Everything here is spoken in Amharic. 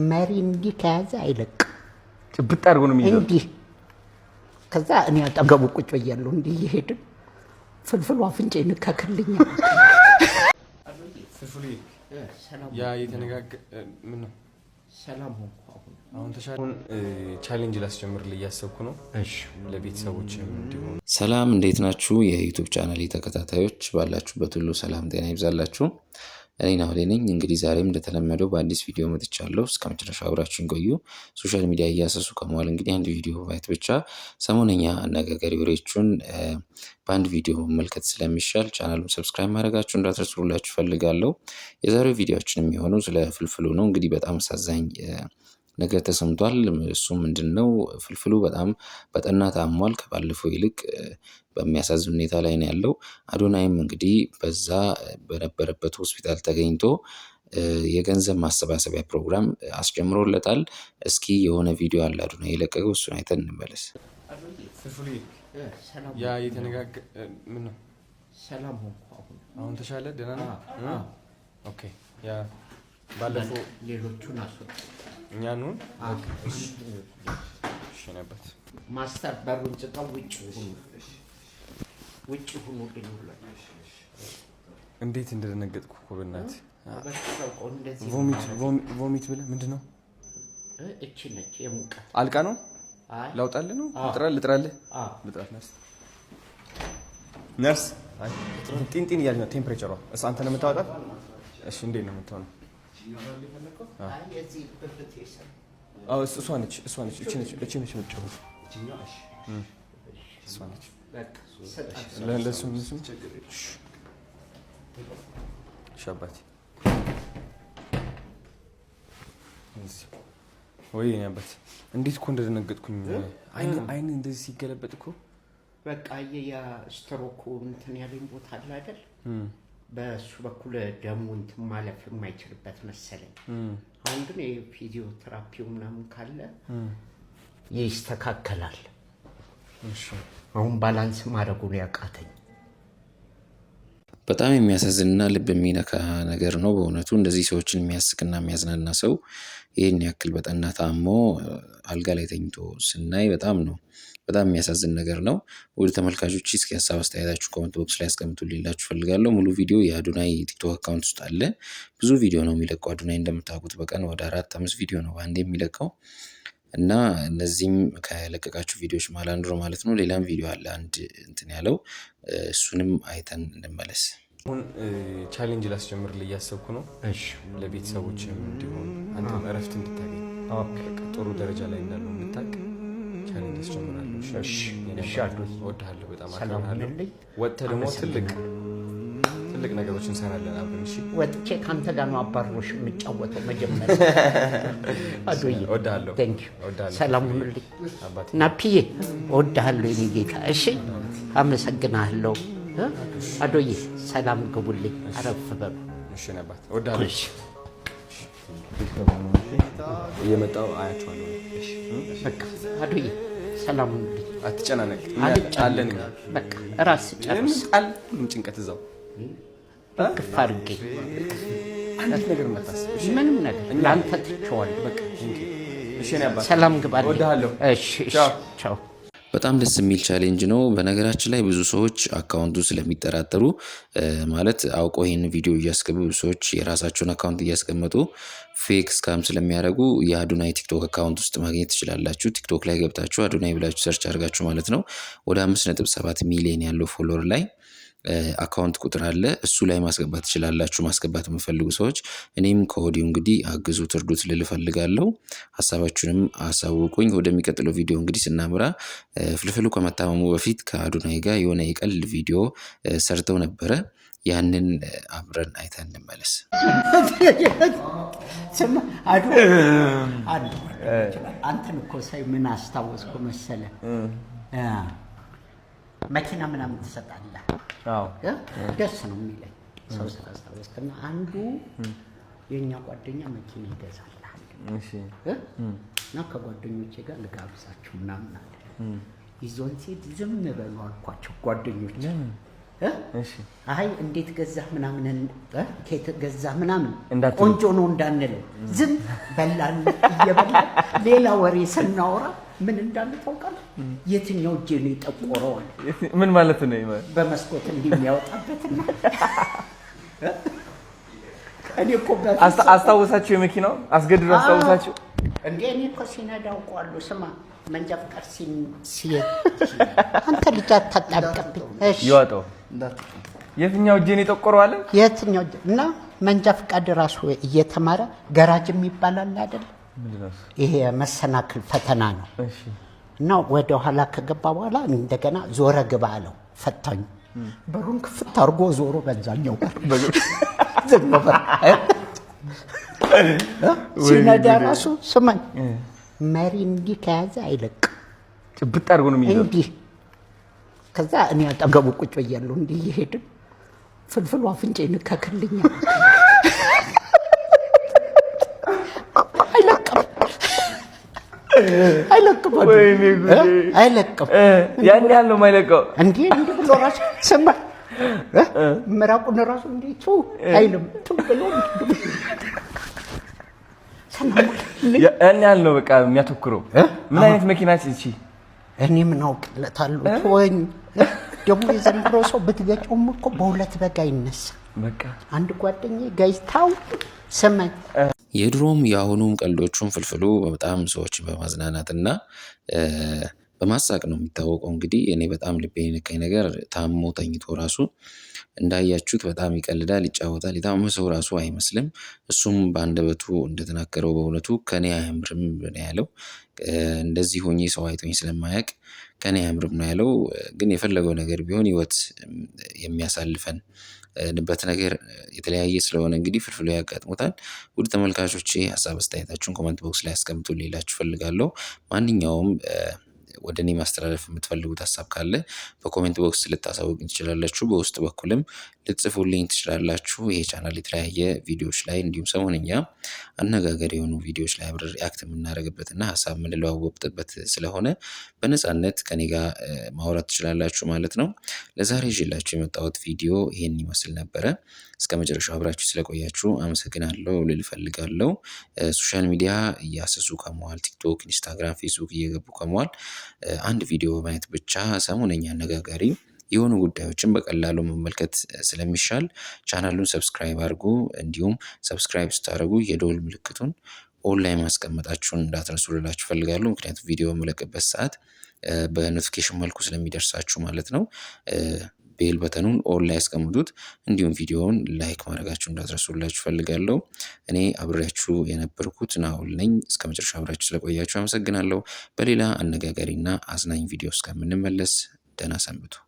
መሪ እንዲህ ከያዘ አይለቅ ጭብጥ አድርጎ ነው የሚይዘው እንዲህ። ከዛ እኔ አጠገቡ ቁጭ ብያለሁ እንዲህ እየሄድን ፍልፍሉ አፍንጫዬን ነካክልኛል። ፍልፍሉ ያ የተነጋገ ምን ነው ሰላም ሆንኩ። አሁን ተሻለ ቻሌንጅ ላስጀምርልህ እያሰብኩ ነው። እሺ ለቤተሰቦችም እንዲሆን ሰላም፣ እንዴት ናችሁ? የዩቲዩብ ቻናሌ ተከታታዮች ባላችሁበት ሁሉ ሰላም ጤና ይብዛላችሁ። እኔ ናሆሌ ነኝ። እንግዲህ ዛሬም እንደተለመደው በአዲስ ቪዲዮ መጥቻለሁ። እስከ መጨረሻው አብራችሁን ቆዩ። ሶሻል ሚዲያ እያሰሱ ከመዋል እንግዲህ አንድ ቪዲዮ ማየት ብቻ ሰሞነኛ አነጋጋሪ ወሬዎቹን በአንድ ቪዲዮ መመልከት ስለሚሻል ቻናሉን ሰብስክራይብ ማድረጋችሁ እንዳትረሱላችሁ ፈልጋለሁ። የዛሬው ቪዲዮአችን የሚሆነው ስለ ፍልፍሉ ነው። እንግዲህ በጣም አሳዛኝ ነገር ተሰምቷል። እሱ ምንድነው? ፍልፍሉ በጣም በጠና ታሟል። ከባለፈው ይልቅ በሚያሳዝን ሁኔታ ላይ ነው ያለው። አዶናይም እንግዲህ በዛ በነበረበት ሆስፒታል ተገኝቶ የገንዘብ ማሰባሰቢያ ፕሮግራም አስጀምሮለታል። እስኪ የሆነ ቪዲዮ አለ አዶናይ የለቀቀው፣ እሱን አይተን እንመለስ። ፍልፍሉ ያ የተነጋገ ምን ነው? ሰላም ሆንኩ። አሁን ተሻለ? ደህና ነው? ኦኬ። ያ ባለፈው ሌሎቹን አስወጣ እኛን ነው ሽነበት ማስተር በሩን ጽጠው ውጭ ሁኑ ብሏል። እንዴት እንደደነገጥኩ እኮ በእናትህ። ቮሚት ብለህ ምንድን ነው? እቺ ነች የሙቀት አልቃ ነው። ላውጣልህ ነው? ልጥራልህ? ልጥራት ነርስ ጢንጢን እያለች ነው ቴምፕሬቸሯ። አንተ ነው የምታወጣት? እሺ እንዴት ነው የምትሆነው? እሷ ነች እቺ ነች የምትጮኸው። እሷ ነች ለእሱም ሻባቴ ወይ እኔ አባት እንዴት እኮ እንደደነገጥኩኝ። አይን እንደዚህ ሲገለበጥ እኮ በቃ ያ ስትሮኩ እንትን ያለኝ ቦታ አለ አይደል? በሱ በኩል ደሙ እንትን ማለፍ የማይችልበት መሰለኝ። አሁን ግን የፊዚዮቴራፒው ምናምን ካለ ይስተካከላል። አሁን ባላንስ ማድረጉን ያቃተኝ በጣም የሚያሳዝንና ልብ የሚነካ ነገር ነው በእውነቱ። እንደዚህ ሰዎችን የሚያስቅና የሚያዝናና ሰው ይህን ያክል በጠና ታሞ አልጋ ላይ ተኝቶ ስናይ በጣም የሚያሳዝን ነገር ነው። ወደ ተመልካቾች እስኪ ሀሳብ አስተያየታችሁ ኮሜንት ቦክስ ላይ አስቀምጡልኝላችሁ ፈልጋለሁ። ሙሉ ቪዲዮ የአዶናይ ቲክቶክ አካውንት ውስጥ አለ። ብዙ ቪዲዮ ነው የሚለቀው አዶናይ እንደምታውቁት በቀን ወደ 4-5 ቪዲዮ ነው በአንዴ የሚለቀው እና እነዚህም ከለቀቃችሁ ቪዲዮዎች መሀል አንዱ ነው ማለት ነው። ሌላም ቪዲዮ አለ አንድ እንትን ያለው፣ እሱንም አይተን እንመለስ። አሁን ቻሌንጅ ላስጀምርልህ እያሰብኩ ነው። እሺ ለቤተሰቦችም እንዲሆን አንተም እረፍት እንድታገኝ ጥሩ ደረጃ ላይ እንዳለው እንድታውቅ ቻሌንጅ አስጀምራለሁ። እሺ እወድሃለሁ፣ በጣም አከብርሃለሁ። ወጥተህ ደግሞ ትልቅ ነገሮች እንሰራለን አብረን። እሺ ወጥቼ ከአንተ ጋር ነው አባሮሽ የምጫወተው መጀመሪያ። አዶዬ እወድሃለሁ። ሰላም ሁኑልኝ ናፒዬ፣ እወድሃለሁ የኔ ጌታ። እሺ አመሰግናለሁ አዶዬ። ሰላም ግቡልኝ፣ አረፍ በሉ። እሺ ነባት፣ እወድሃለሁ። እሺ እየመጣሁ አያቸዋለሁ። እሺ በቃ አዶዬ ሰላም ሁኑልኝ። አትጨናነቅ፣ አለን በቃ ራስ ጨርስ። ጭንቀት እዛው እቅፍ አድርጌ አንድ ነገር መታሰብ ምንም ነገር ለአንተ ትቼዋለሁ። በቃ እሺ ነባት፣ ሰላም ግባልኝ። እወድሃለሁ። እሺ ቻው። በጣም ደስ የሚል ቻሌንጅ ነው። በነገራችን ላይ ብዙ ሰዎች አካውንቱ ስለሚጠራጠሩ ማለት አውቀው ይህን ቪዲዮ እያስገቡ ብዙ ሰዎች የራሳቸውን አካውንት እያስቀመጡ ፌክ ስካም ስለሚያደርጉ የአዶናይ ቲክቶክ አካውንት ውስጥ ማግኘት ትችላላችሁ። ቲክቶክ ላይ ገብታችሁ አዶናይ ብላችሁ ሰርች አድርጋችሁ ማለት ነው ወደ 5.7 ሚሊዮን ያለው ፎሎወር ላይ አካውንት ቁጥር አለ። እሱ ላይ ማስገባት ትችላላችሁ፣ ማስገባት የምፈልጉ ሰዎች። እኔም ከወዲሁ እንግዲህ አግዙት፣ እርዱት ልል እፈልጋለሁ። ሀሳባችሁንም አሳውቁኝ። ወደሚቀጥለው ቪዲዮ እንግዲህ ስናምራ ፍልፍሉ ከመታመሙ በፊት ከአዶናይ ጋር የሆነ የቀልድ ቪዲዮ ሰርተው ነበረ። ያንን አብረን አይተን እንመለስ። አንተን እኮ ሳይ ምን አስታወስኩ መሰለ? መኪና ምናምን ትሰጣለህ። ደስ ነው የሚለኝ ሰው ስላስታወስክና፣ አንዱ የእኛ ጓደኛ መኪና ይገዛልሃል እና ከጓደኞቼ ጋር ልጋብዛችሁ ምናምን አለ። ይዞን ሲሄድ ዝም በሉ አልኳቸው ጓደኞች። እሺ አይ እንዴት ገዛህ ምናምን ከየት ገዛህ ምናምን ቆንጆ ነው እንዳንለው ዝም በላን እየበላን ሌላ ወሬ ስናወራ ምን እንዳለ ታውቃለህ? የትኛው እጄ ነው የጠቆረው? ምን ማለት ነው? በመስኮት እንዲህ የሚያወጣበትና እኔ እኮ አስታውሳችሁ የመኪናው አስገድዶ አስታውሳችሁ እንዴ? እኔ እኮ ሲነዳ አውቀዋለሁ። ስማ መንጃ ፍቃድ አንተ ልጅ አታጣብቅብኝ። እሺ ይዋጣው። የትኛው እጄ ነው የጠቆረው አለ? የትኛው እና መንጃ ፍቃድ ራሱ እየተማረ ገራጅ የሚባላል አይደል? ይሄ መሰናክል ፈተና ነው። እሺ እና ወደ ኋላ ከገባ በኋላ እንደገና ዞረ ግባ አለው ፈታኝ። በሩን ክፍት አድርጎ ዞሮ በዛኛው በር ዝም በር ሲነዳ ራሱ ስማኝ መሪ እንዲህ ከያዘ አይለቅ ጭብጥ አድርጎ ነው የሚይዘው እንዲህ። ከዛ እኔ አጠገቡ ቁጭ ብያለሁ እንዲህ እየሄድን ፍልፍሉ አፍንጫዬን ነካክልኛል። አይለቅም። ያን ያህል ነው የማይለቀው። እንዴ እንዲህ ብሎ ራሱ ስማ ምራቁን ራሱ እንዲህ ቱ አይልም ቱ ብሎ ያን ያህል ነው በቃ የሚያተኩረው። ምን አይነት መኪና እቺ? እኔ ምን አውቅለታለሁ? ተወኝ። ደግሞ የዘንድሮ ሰው ብትገጨውም እኮ በሁለት በጋ ይነሳ። በቃ አንድ ጓደኛዬ ጋይታው ሰማኝ። የድሮም የአሁኑም ቀልዶቹን ፍልፍሉ በጣም ሰዎችን በማዝናናትና በማሳቅ ነው የሚታወቀው። እንግዲህ እኔ በጣም ልቤ የነካኝ ነገር ታሞ ተኝቶ ራሱ እንዳያችሁት በጣም ይቀልዳል፣ ይጫወታል። የታመመ ሰው ራሱ አይመስልም። እሱም በአንደበቱ እንደተናገረው በእውነቱ ከኔ አያምርም ነው ያለው። እንደዚህ ሆኜ ሰው አይቶኝ ስለማያውቅ ከኔ አያምርም ነው ያለው። ግን የፈለገው ነገር ቢሆን ህይወት የሚያሳልፈን በት ነገር የተለያየ ስለሆነ እንግዲህ ፍልፍሉ ያጋጥሙታል። ውድ ተመልካቾቼ ሀሳብ አስተያየታችሁን ኮሜንት ቦክስ ላይ አስቀምጡልኝ እላችሁ ፈልጋለሁ። ማንኛውም ወደ እኔ ማስተላለፍ የምትፈልጉት ሀሳብ ካለ በኮሜንት ቦክስ ልታሳውቁኝ ትችላላችሁ። በውስጥ በኩልም ልትጽፉልኝ ትችላላችሁ። ይሄ ቻናል የተለያየ ቪዲዮዎች ላይ እንዲሁም ሰሞንኛ አነጋገር የሆኑ ቪዲዮዎች ላይ አብረን ሪአክት የምናደርግበትና ሀሳብ የምንለዋወጥበት ስለሆነ በነፃነት ከኔ ጋር ማውራት ትችላላችሁ ማለት ነው። ለዛሬ ይዤላችሁ የመጣሁት ቪዲዮ ይሄን ይመስል ነበረ። እስከ መጨረሻው አብራችሁ ስለቆያችሁ አመሰግናለሁ ልል እፈልጋለሁ። ሶሻል ሚዲያ እያሰሱ ከመዋል ቲክቶክ፣ ኢንስታግራም፣ ፌስቡክ እየገቡ ከመዋል አንድ ቪዲዮ በማየት ብቻ ሰሞነኛ አነጋጋሪ የሆኑ ጉዳዮችን በቀላሉ መመልከት ስለሚሻል ቻናሉን ሰብስክራይብ አድርጉ። እንዲሁም ሰብስክራይብ ስታደርጉ የደወል ምልክቱን ኦንላይን ማስቀመጣችሁን እንዳትረሱ ልላችሁ ፈልጋለሁ። ምክንያቱም ቪዲዮ የምለቅበት ሰዓት በኖቲፊኬሽን መልኩ ስለሚደርሳችሁ ማለት ነው። ቤል በተኑን ኦል ላይ ያስቀምጡት። እንዲሁም ቪዲዮውን ላይክ ማድረጋችሁ እንዳትረሱላችሁ ፈልጋለሁ። እኔ አብሬያችሁ የነበርኩት ናኦል ነኝ። እስከ መጨረሻ አብራችሁ ስለቆያችሁ አመሰግናለሁ። በሌላ አነጋጋሪና አዝናኝ ቪዲዮ እስከምንመለስ ደህና ሰንብቱ።